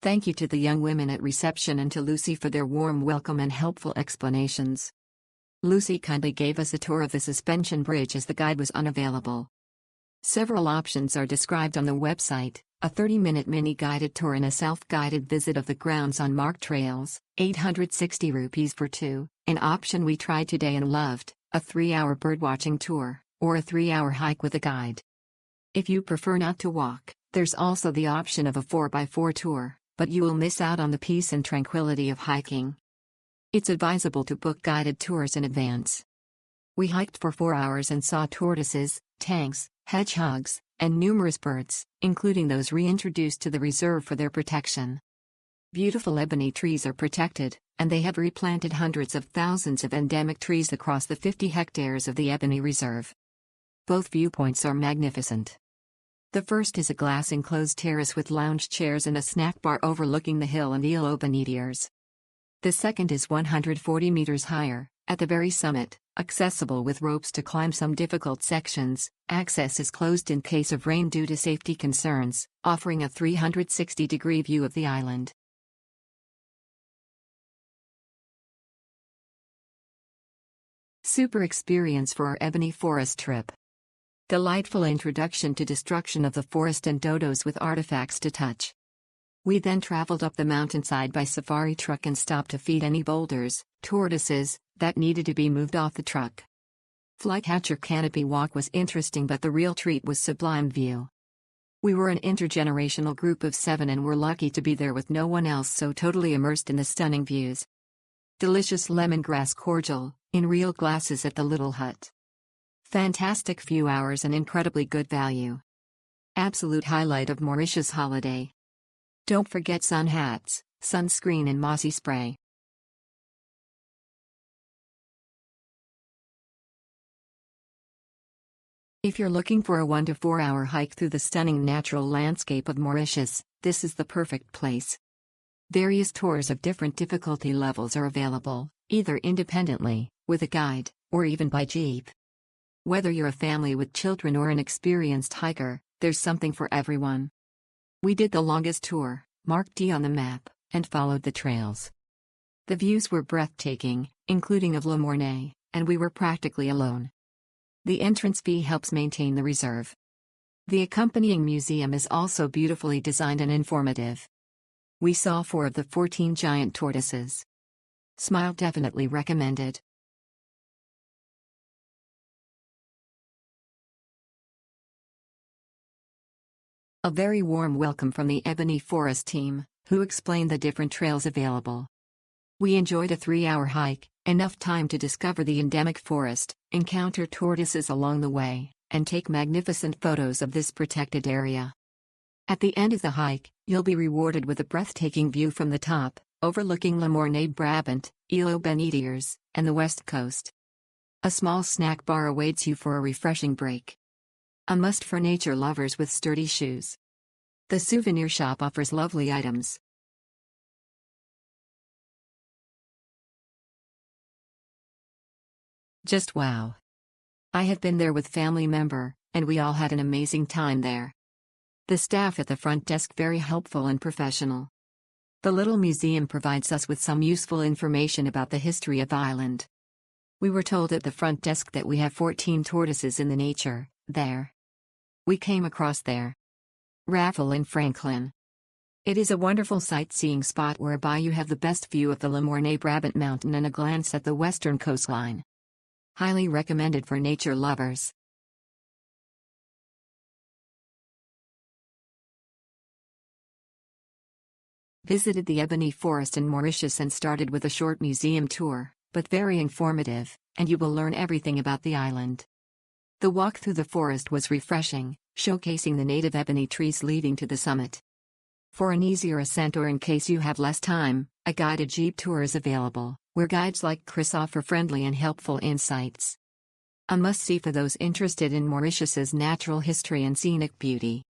Thank you to the young women at reception and to Lucy for their warm welcome and helpful explanations. Lucy kindly gave us a tour of the suspension bridge as the guide was unavailable. Several options are described on the website: a 30-minute mini-guided tour and a self-guided visit of the grounds on marked trails, 860 rupees for two, an option we tried today and loved, a 3-hour birdwatching tour, or a 3-hour hike with a guide. If you prefer not to walk, there's also the option of a 4x4 tour, but you will miss out on the peace and tranquility of hiking. It's advisable to book guided tours in advance. We hiked for 4 hours and saw tortoises, tanks, hedgehogs, and numerous birds, including those reintroduced to the reserve for their protection. Beautiful ebony trees are protected, and they have replanted hundreds of thousands of endemic trees across the 50 hectares of the Ebony Reserve. Both viewpoints are magnificent. The first is a glass-enclosed terrace with lounge chairs and a snack bar overlooking the hill and Île aux Benitiers. The second is 140 meters higher, at the very summit, accessible with ropes to climb some difficult sections. Access is closed in case of rain due to safety concerns, offering a 360-degree view of the island. Super experience for our Ebony Forest trip. Delightful introduction to destruction of the forest and dodos with artifacts to touch. We then traveled up the mountainside by safari truck and stopped to feed any boulders, tortoises, that needed to be moved off the truck. Flycatcher canopy walk was interesting, but the real treat was Sublime View. We were an intergenerational group of 7 and were lucky to be there with no one else so totally immersed in the stunning views. Delicious lemongrass cordial, in real glasses at the little hut. Fantastic few hours and incredibly good value. Absolute highlight of Mauritius holiday. Don't forget sun hats, sunscreen and mossy spray. If you're looking for a 1 to 4 hour hike through the stunning natural landscape of Mauritius, this is the perfect place. Various tours of different difficulty levels are available, either independently, with a guide, or even by jeep. Whether you're a family with children or an experienced hiker, there's something for everyone. We did the longest tour, marked D on the map, and followed the trails. The views were breathtaking, including of Le Morne, and we were practically alone. The entrance fee helps maintain the reserve. The accompanying museum is also beautifully designed and informative. We saw 4 of the 14 giant tortoises. Smile definitely recommended. A very warm welcome from the Ebony Forest team, who explained the different trails available. We enjoyed a 3-hour hike, enough time to discover the endemic forest, encounter tortoises along the way, and take magnificent photos of this protected area. At the end of the hike, you'll be rewarded with a breathtaking view from the top, overlooking Le Morne Brabant, Île aux Benitiers, and the west coast. A small snack bar awaits you for a refreshing break. A must for nature lovers with sturdy shoes. The souvenir shop offers lovely items. Just wow. I have been there with family member, and we all had an amazing time there. The staff at the front desk very helpful and professional. The little museum provides us with some useful information about the history of the island. We were told at the front desk that we have 14 tortoises in the nature, there. We came across their raffle in Franklin. It is a wonderful sightseeing spot whereby you have the best view of the Le Morne Brabant mountain and a glance at the western coastline. Highly recommended for nature lovers. Visited the Ebony Forest in Mauritius and started with a short museum tour, but very informative, and you will learn everything about the island. The walk through the forest was refreshing, showcasing the native ebony trees leading to the summit. For an easier ascent or in case you have less time, a guided jeep tour is available, where guides like Chris offer friendly and helpful insights. A must-see for those interested in Mauritius's natural history and scenic beauty.